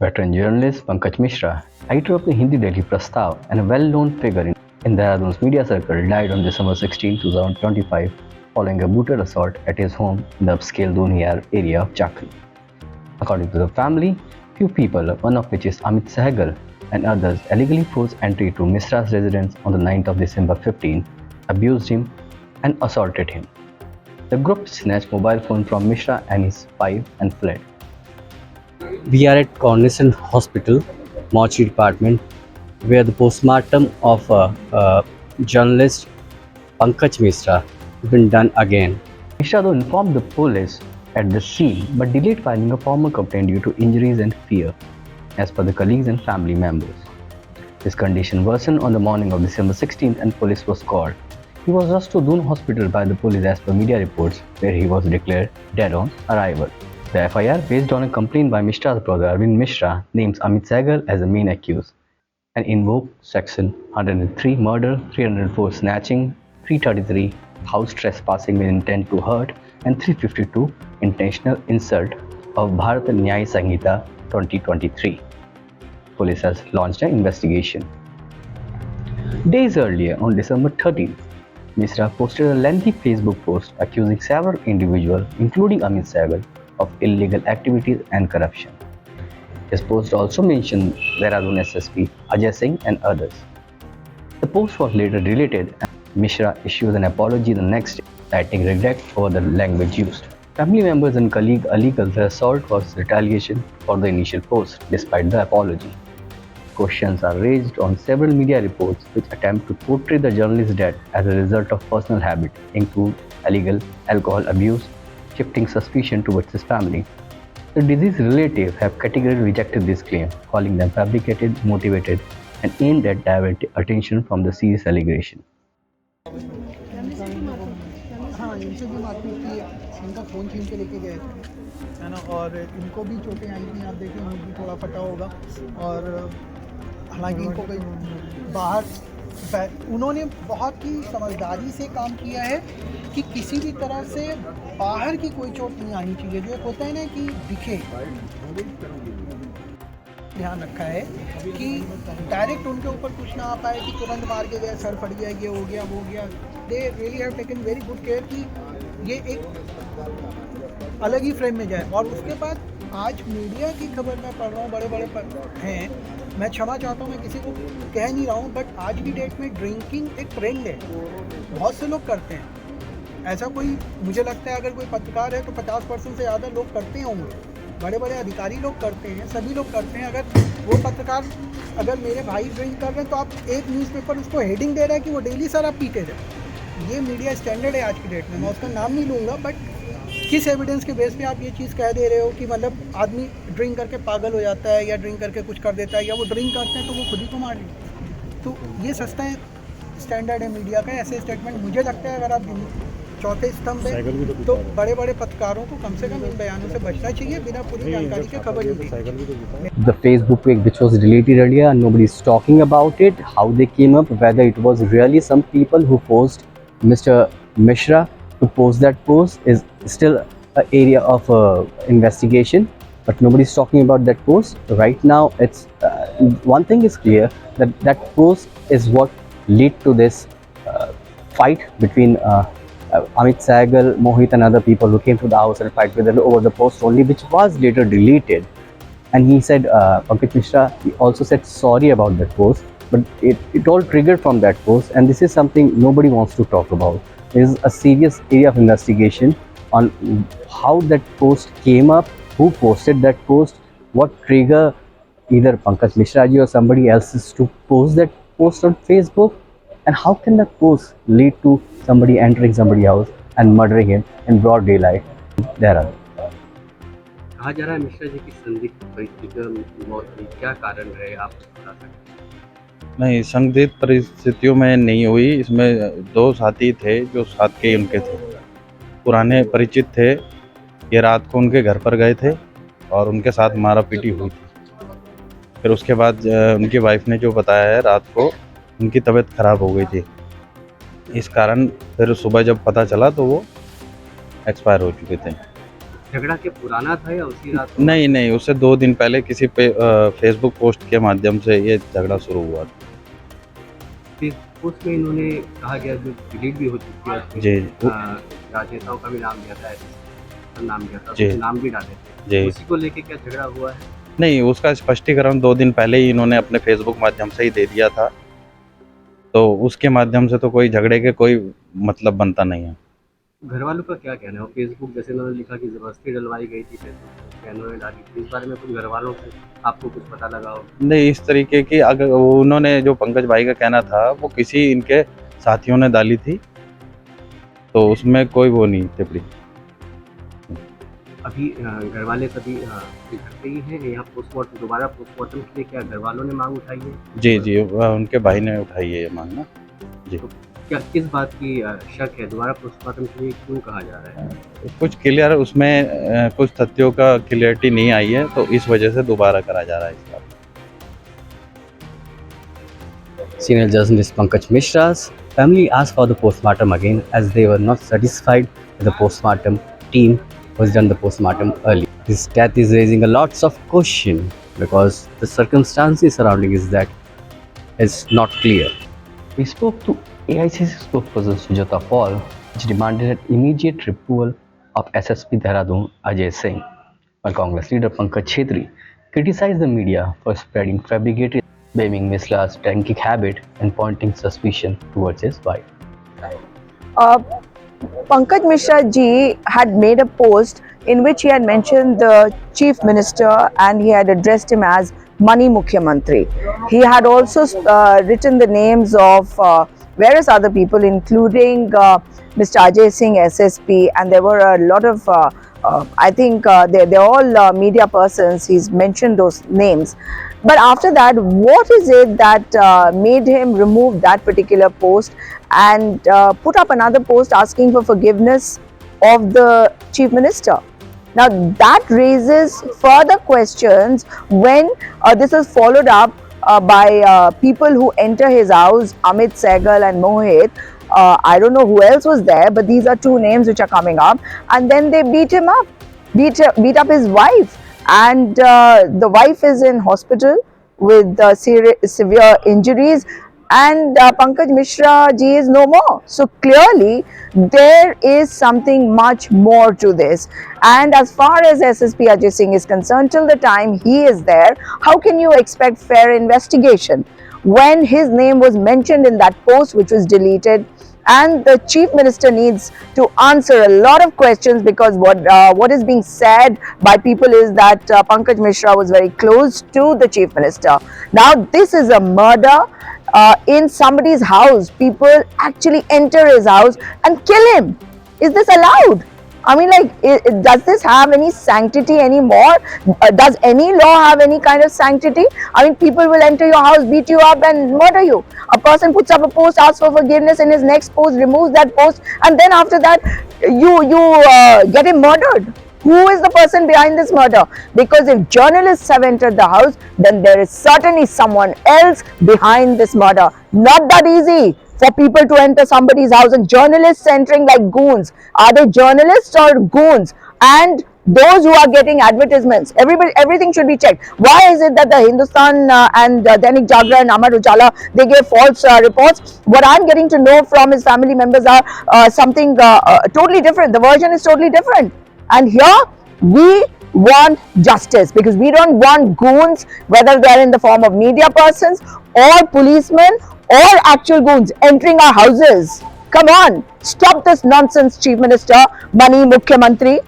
Veteran journalist Pankaj Mishra, editor of the Hindi Daily Prastav and a well-known figure in Dehradun's media circle, died on December 16, 2025 following a brutal assault at his home in the upscale Doniyar area of Chakhri. According to the family, few people, one of which is Amit Sehgal and others, illegally forced entry to Mishra's residence on the 9th of December 15, abused him and assaulted him. The group snatched mobile phone from Mishra and his wife and fled. We are at Cognizant Hospital, mortuary department, where the postmortem of journalist Pankaj Mishra has been done again. Mishra though informed the police at the scene but delayed filing a formal complaint due to injuries and fear, as per the colleagues and family members. His condition worsened on the morning of December 16th and police was called. He was rushed to Doon Hospital by the police as per media reports, where he was declared dead on arrival. The FIR, based on a complaint by Mishra's brother Arvind Mishra, names Amit Sehgal as the main accused and invoked Section 103 murder, 304 snatching, 333 house trespassing with intent to hurt, and 352 intentional insult of Bharat Nyay Sanhita 2023. Police has launched an investigation. Days earlier, on December 13th, Mishra posted a lengthy Facebook post accusing several individuals, including Amit Sehgal, of illegal activities and corruption. His post also mentioned Dehradun SSP Ajay Singh and others. The post was later deleted and Mishra issued an apology the next day, citing regret for the language used. Family members and colleagues alleged the assault was retaliation for the initial post, despite the apology. Questions are raised on several media reports which attempt to portray the journalist's death as a result of personal habit, include illegal alcohol abuse, shifting suspicion towards his family. The deceased relatives have categorically rejected this claim, calling them fabricated, motivated, and aimed at diverting attention from the serious allegation. हाँ, इनसे भी मारपीट की, इनका phone छीन के लेके गए थे, है ना। और इनको भी चोटें आई थी, आप देखें मुँह भी थोड़ा फटा होगा। और हालांकि इनको कोई उन्होंने बहुत ही समझदारी से काम किया है कि किसी भी तरह से बाहर की कोई चोट नहीं आनी चाहिए। जो एक होता है ना कि दिखे, ध्यान रखा है कि डायरेक्ट उनके ऊपर कुछ ना आ पाए कि तुरंत मार के गए, सर फट गया, ये हो गया, वो हो गया। They really have taken very good care कि ये एक अलग ही फ्रेम में जाए। और उसके बाद आज मीडिया की खबर मैं पढ़ रहा हूँ, बड़े बड़े हैं, मैं क्षमा चाहता हूँ, मैं किसी को कह नहीं रहा हूँ, बट आज की डेट में ड्रिंकिंग एक ट्रेंड है, बहुत से लोग करते हैं। ऐसा कोई, मुझे लगता है अगर कोई पत्रकार है तो 50% से ज़्यादा लोग करते होंगे, बड़े बड़े अधिकारी लोग करते हैं, सभी लोग करते हैं। अगर वो पत्रकार, अगर मेरे भाई ड्रिंक कर रहे हैं तो आप एक न्यूज़पेपर उसको हेडिंग दे रहा है कि वो डेली शराब पीते रहे। ये मीडिया स्टैंडर्ड है आज की डेट में। मैं उसका नाम नहीं लूँगा, बट किस एविडेंस के बेस पे आप ये चीज़ कह दे रहे हो कि मतलब आदमी ड्रिंक करके पागल हो जाता है या ड्रिंक करके कुछ कर देता है, या वो ड्रिंक करते हैं तो वो खुद ही को मार लेते। तो ये सस्ता स्टैंडर्ड है मीडिया का। ऐसे स्टेटमेंट मुझे लगता है अगर आप चौथे स्तंभ है तो बड़े बड़े पत्रकारों को कम से कम इन बयानों से बचना चाहिए, बिना पूरी जानकारी के खबर नहीं दी। The Facebook page which was deleted earlier and nobody is talking about it, how they came up, whether it was really some people who forced Mr. Mishra to post that post is still an area of investigation, but nobody is talking about that post. Right now, it's one thing is clear that that post is what led to this fight between Amit Sehgal, Mohit and other people who came to the house and fight with them over the post only, which was later deleted. And he said, Pankaj Mishra, he also said sorry about that post, but it all triggered from that post, and this is something nobody wants to talk about. There is a serious area of investigation on how that post came up, who posted that post, what trigger either Pankaj Mishra ji or somebody else to post that post on Facebook, and how can that post lead to somebody entering somebody's house and murdering him in broad daylight? Dehradun. कहा जा रहा है मिश्रा जी की संदिग्ध परिस्थितियों मौत की क्या कारण रहे, आप बता सकते? नहीं, संदिग्ध परिस्थितियों में नहीं हुई। इसमें दो साथी थे जो साथ के उनके थे, पुराने परिचित थे। ये रात को उनके घर पर गए थे और उनके साथ मारा पीटी हुई थी। फिर उसके बाद उनकी वाइफ ने जो बताया है, रात को उनकी तबीयत ख़राब हो गई थी। इस कारण फिर सुबह जब पता चला तो वो एक्सपायर हो चुके थे। झगड़ा के पुराना था या उसी रात? नहीं नहीं, उससे 2 दिन पहले किसी पे फेसबुक पोस्ट के माध्यम से ये झगड़ा शुरू हुआ था। पोस्ट में इन्होंने कहा गया, जो डिलीट भी हो चुकी है, जी राजनेताओं का भी नाम दिया था, नाम दिया था, जी। कुछ नाम भी डाले थे, जी उसी को लेके क्या झगड़ा हुआ है? नहीं, उसका स्पष्टीकरण 2 दिन पहले ही इन्होंने अपने फेसबुक माध्यम से ही दे दिया था, तो उसके माध्यम से तो कोई झगड़े के कोई मतलब बनता नहीं है। घर वालों का क्या कहना है? और फेसबुक जैसे इन्होंने लिखा कि ज़बरदस्ती डलवाई गई थी, फेसबुक पे इन्होंने डाली थी, इस बारे में कुछ घर वालों से आपको कुछ पता लगा हो? नहीं, इस तरीके की अगर उन्होंने जो पंकज भाई का कहना था वो किसी इनके साथियों ने डाली थी, तो उसमें कोई वो नहीं टिप्पणी। अभी घर वाले सभी घर पे ही हैं या पोस्टमार्टम, दोबारा पोस्टमार्टम के लिए क्या घर वालों ने मांग उठाई है? जी जी, उनके भाई ने उठाई है ये मांग ना। जी, तो क्या किस बात की शक है, दोबारा पोस्टमार्टम के लिए क्यों कहा जा रहा है? कुछ क्लियर उसमें कुछ तथ्यों का क्लियरिटी नहीं आई है, तो इस वजह से दोबारा करा जा रहा है इसका। Senior journalist Pankaj Mishra's family asked for the postmortem again as they were not satisfied with the postmortem team who has done the postmortem early. This death is raising a lots of question because the circumstances surrounding is that is not clear. We spoke to AICC spokesperson Sujata Paul, which demanded an immediate removal of SSP Dehradun Ajay Singh, while Congress leader Pankaj Chhetri criticized the media for spreading fabricated, blaming Misla's drinking habit and pointing suspicion towards his wife. Pankaj Mishra ji had made a post in which he had mentioned the Chief Minister and he had addressed him as Mani Mukhyamantri. He had also written the names of various other people, including Mr. Ajay Singh, SSP, and there were a lot of, I think they're all media persons. He's mentioned those names. But after that, what is it that made him remove that particular post and put up another post asking for forgiveness of the Chief Minister? Now that raises further questions when this is followed up by people who enter his house, Amit Sehgal and Mohit. I don't know who else was there, but these are two names which are coming up. And then they beat him up, beat up his wife. And the wife is in hospital with severe injuries, and Pankaj Mishra ji is no more. So clearly there is something much more to this. And as far as SSP Ajay Singh is concerned, till the time he is there, how can you expect fair investigation when his name was mentioned in that post which was deleted? And the Chief Minister needs to answer a lot of questions, because what is being said by people is that Pankaj Mishra was very close to the Chief Minister. Now this is a murder in somebody's house. People actually enter his house and kill him. Is this allowed? I mean, like, does this have any sanctity anymore? Does any law have any kind of sanctity? I mean, people will enter your house, beat you up and murder you. A person puts up a post, asks for forgiveness, in his next post removes that post, and then after that you get him murdered. Who is the person behind this murder? Because if journalists have entered the house, then there is certainly someone else behind this murder. Not that easy for people to enter somebody's house, and journalists entering like goons. Are they journalists or goons? And those who are getting advertisements, everything should be checked. Why is it that the Hindustan and Dainik Jagran and Amar Ujala, they gave false reports? What I'm getting to know from his family members are something totally different. The version is totally different. And here we want justice, because we don't want goons, whether they're in the form of media persons or policemen or actual goons entering our houses. Come on, stop this nonsense, Chief Minister, Mani Mukhyamantri.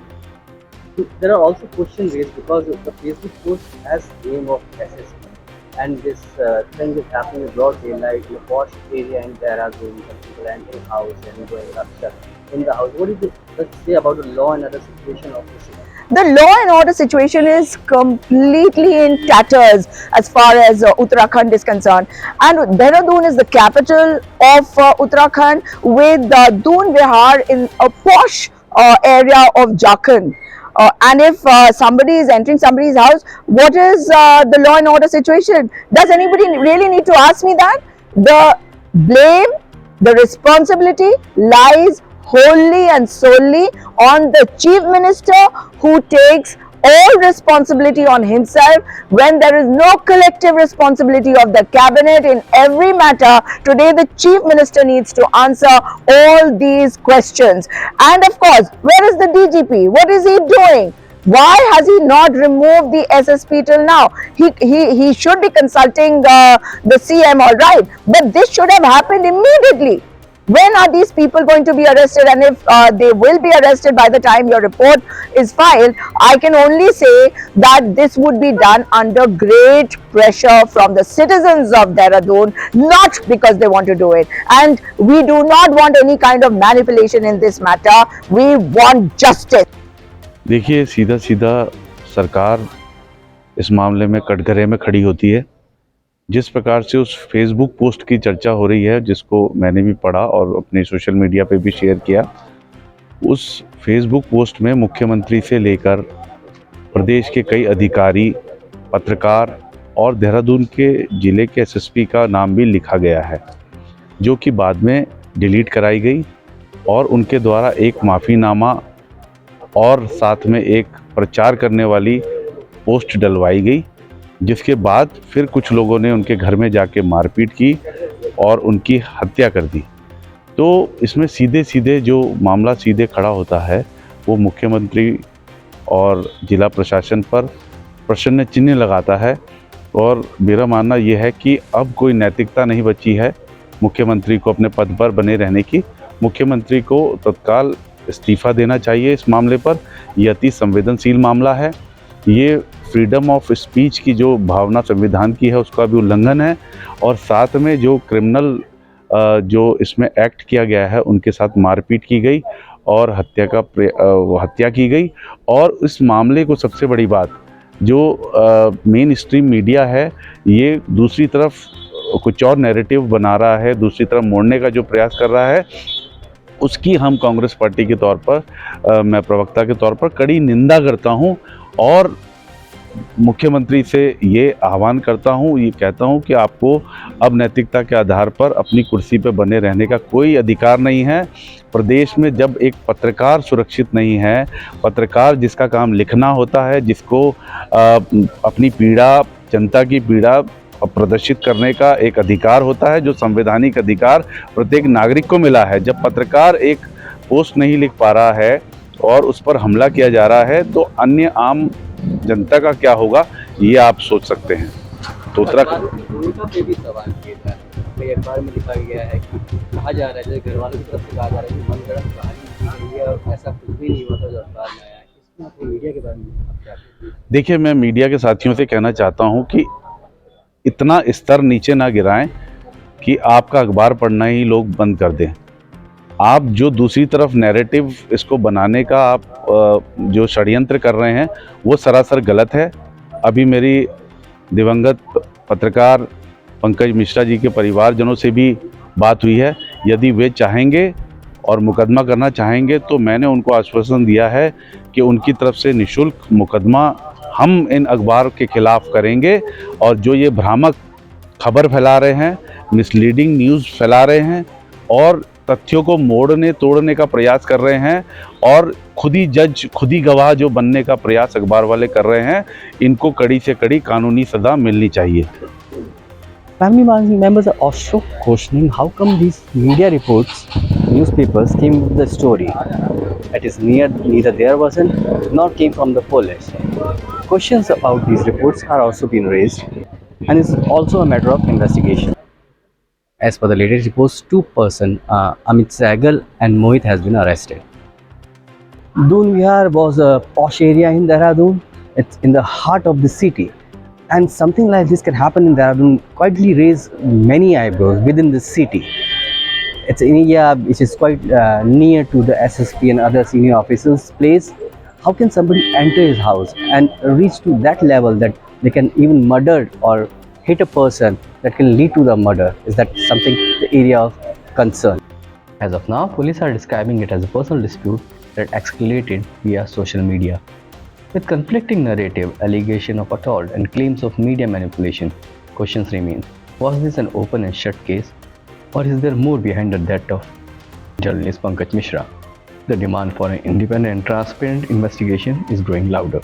There are also questions raised because the Facebook post has name of SSP, and this thing is happening in broad daylight in a posh area in Dehradun. People entering house and going upstairs in the house. What is it say about the law and other situation of this? The law and order situation is completely in tatters as far as Uttarakhand is concerned. And Dehradun is the capital of Uttarakhand, with Doon Vihar in a posh area of Jharkhand. And if somebody is entering somebody's house, what is the law and order situation? Does anybody really need to ask me that? The blame, the responsibility lies wholly and solely on the chief minister, who takes all responsibility on himself when there is no collective responsibility of the cabinet in every matter. Today the chief minister needs to answer all these questions. And of course, where is the DGP? What is he doing? Why has he not removed the SSP till now? He should be consulting the CM, all right, but this should have happened immediately. When are these people going to be arrested? And if they will be arrested by the time your report is filed, I can only say that this would be done under great pressure from the citizens of Dehradun, not because they want to do it. And we do not want any kind of manipulation in this matter. We want justice. देखिए, सीधा सीधा सरकार इस मामले में कटघरे में खड़ी होती है। जिस प्रकार से उस फेसबुक पोस्ट की चर्चा हो रही है, जिसको मैंने भी पढ़ा और अपने सोशल मीडिया पे भी शेयर किया, उस फेसबुक पोस्ट में मुख्यमंत्री से लेकर प्रदेश के कई अधिकारी, पत्रकार और देहरादून के ज़िले के एसएसपी का नाम भी लिखा गया है, जो कि बाद में डिलीट कराई गई और उनके द्वारा एक माफ़ीनामा और साथ में एक प्रचार करने वाली पोस्ट डलवाई गई, जिसके बाद फिर कुछ लोगों ने उनके घर में जाके मारपीट की और उनकी हत्या कर दी। तो इसमें सीधे सीधे जो मामला सीधे खड़ा होता है वो मुख्यमंत्री और ज़िला प्रशासन पर प्रश्न चिन्ह लगाता है। और मेरा मानना यह है कि अब कोई नैतिकता नहीं बची है मुख्यमंत्री को अपने पद पर बने रहने की। मुख्यमंत्री को तत्काल इस्तीफ़ा देना चाहिए इस मामले पर। यह अति संवेदनशील मामला है। ये फ्रीडम ऑफ स्पीच की जो भावना संविधान की है उसका भी उल्लंघन है, और साथ में जो क्रिमिनल जो इसमें एक्ट किया गया है, उनके साथ मारपीट की गई और हत्या की गई। और इस मामले को सबसे बड़ी बात, जो मेन स्ट्रीम मीडिया है, ये दूसरी तरफ कुछ और नैरेटिव बना रहा है, दूसरी तरफ मोड़ने का जो प्रयास कर रहा है, उसकी हम कांग्रेस पार्टी के तौर पर, मैं प्रवक्ता के तौर पर कड़ी निंदा करता हूं और मुख्यमंत्री से ये आह्वान करता हूं, ये कहता हूं कि आपको अब नैतिकता के आधार पर अपनी कुर्सी पर बने रहने का कोई अधिकार नहीं है। प्रदेश में जब एक पत्रकार सुरक्षित नहीं है, पत्रकार जिसका काम लिखना होता है, जिसको अपनी पीड़ा, जनता की पीड़ा प्रदर्शित करने का एक अधिकार होता है, जो संवैधानिक अधिकार प्रत्येक नागरिक को मिला है, जब पत्रकार एक पोस्ट नहीं लिख पा रहा है और उस पर हमला किया जा रहा है, तो अन्य आम जनता का क्या होगा, ये आप सोच सकते हैं। तो भूमिका पे भी सवाल किया जा रहा है। कई अखबार में लिखा गया है कि कहा जा रहा है, जैसे घर वालों की तरफ से कहा जा रहा है कि मनगढ़ंत कहानी की गई है और ऐसा कुछ भी नहीं हुआ था जो अखबार में आया है। इसमें आपको मीडिया के बारे में आप क्या कहते हैं? देखिए, मैं मीडिया के साथियों से कहना चाहता हूँ कि इतना स्तर नीचे ना गिराएं कि आपका अखबार पढ़ना ही लोग बंद कर दें। आप जो दूसरी तरफ नैरेटिव इसको बनाने का आप जो षड्यंत्र कर रहे हैं, वो सरासर गलत है। अभी मेरी दिवंगत पत्रकार पंकज मिश्रा जी के परिवारजनों से भी बात हुई है। यदि वे चाहेंगे और मुकदमा करना चाहेंगे तो मैंने उनको आश्वासन दिया है कि उनकी तरफ से निःशुल्क मुकदमा हम इन अखबार के खिलाफ करेंगे। और जो ये भ्रामक खबर फैला रहे हैं, मिसलीडिंग न्यूज़ फैला रहे हैं और तथ्यों को मोड़ने तोड़ने का प्रयास कर रहे हैं और खुद ही जज, खुद ही गवाह जो बनने का प्रयास अखबार वाले कर रहे हैं, इनको कड़ी से कड़ी कानूनी सजा मिलनी चाहिए। Family members are also questioning how come these media reports, newspapers came with the story. It is neither their version nor came from the police. Questions about these reports are also being raised and is also a matter of investigation. As per the latest reports, two persons, Amit Sehgal and Mohit, has been arrested. Doon Vihar was a posh area in Dehradun. It's in the heart of the city. And something like this can happen in Dehradun quietly raise many eyebrows within the city. It's an area which is quite near to the SSP and other senior officers' place. How can somebody enter his house and reach to that level that they can even murder or hit a person that can lead to the murder? Is that something the area of concern? As of now, police are describing it as a personal dispute that escalated via social media. With conflicting narrative, allegation of assault and claims of media manipulation, questions remain. Was this an open and shut case, or is there more behind the death of journalist Pankaj Mishra. The demand for an independent and transparent investigation is growing louder.